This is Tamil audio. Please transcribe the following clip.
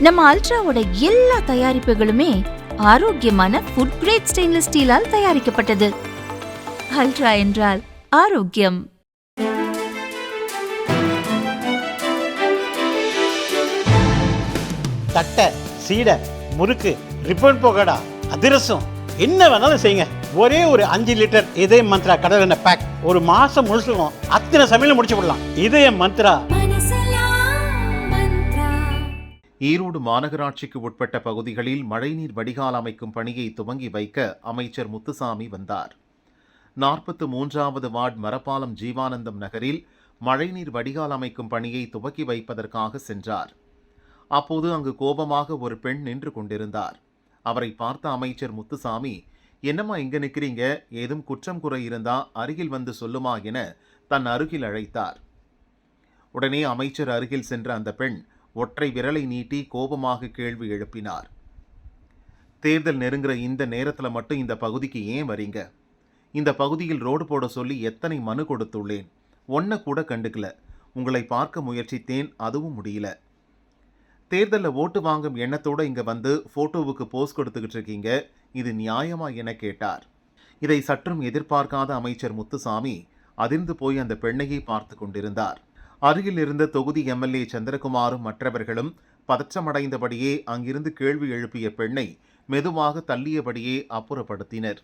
நம்ம அல்ட்ராவோட எல்லா தயாரிப்புகளுமே ஆரோக்கியமான ஃபுட் கிரேட் ஸ்டெயின்லெஸ் ஸ்டீலால் தயாரிக்கப்பட்டது. அல்ட்ரா என்றால் ஆரோக்கியம். தட்டை, சீடை, முறுக்கு, ரிப்பன் பக்கோடா, அதிரசம் என்ன வேணாலும் செய்யுங்க. ஒரே ஒரு 5 லிட்டர் இதய மந்த்ரா கடல் எண்ணெய் பேக் ஒரு மாசம் முழுசுக்கும் அத்தனை சமையல முடிச்சு விடலாம். இதய மந்த்ரா. ஈரோடு மாநகராட்சிக்கு உட்பட்ட பகுதிகளில் மழைநீர் வடிகால் அமைக்கும் பணியை துவங்கி வைக்க அமைச்சர் முத்துசாமி வந்தார். 43வது வார்டு மரப்பாலம் ஜீவானந்தம் நகரில் மழைநீர் வடிகால் அமைக்கும் பணியை துவக்கி வைப்பதற்காக சென்றார். அப்போது அங்கு கோபமாக ஒரு பெண் நின்று கொண்டிருந்தார். அவரை பார்த்த அமைச்சர் முத்துசாமி, என்னம்மா இங்க நிற்கிறீங்க, ஏதும் குற்றம் குறை இருந்தா அருகில் வந்து சொல்லுமா என தன் அருகில் அழைத்தார். உடனே அமைச்சர் அருகில் சென்ற அந்த பெண் ஒற்றை விரலை நீட்டி கோபமாக கேள்வி எழுப்பினார். தேர்தல் நெருங்குற இந்த நேரத்தில் மட்டும் இந்த பகுதிக்கு ஏன் வரீங்க? இந்த பகுதியில் ரோடு போட சொல்லி எத்தனை மனு கொடுத்துள்ளேன், ஒன்றை கூட கண்டுக்கல. உங்களை பார்க்க முயற்சித்தேன், அதுவும் முடியல. தேர்தலில் ஓட்டு வாங்கும் எண்ணத்தோடு இங்கே வந்து ஃபோட்டோவுக்கு போஸ் கொடுத்துக்கிட்டு இருக்கீங்க, இது நியாயமா என கேட்டார். இதை சற்றும் எதிர்பார்க்காத அமைச்சர் முத்துசாமி அதிர்ந்து போய் அந்த பெண்ணையை பார்த்து கொண்டிருந்தார். அருகில் இருந்த தொகுதி எம்எல்ஏ சந்திரகுமாரும் மற்றவர்களும் பதற்றமடைந்தபடியே அங்கிருந்து கேள்வி எழுப்பிய பெண்ணை மெதுவாக தள்ளியபடியே அப்புறப்படுத்தினர்.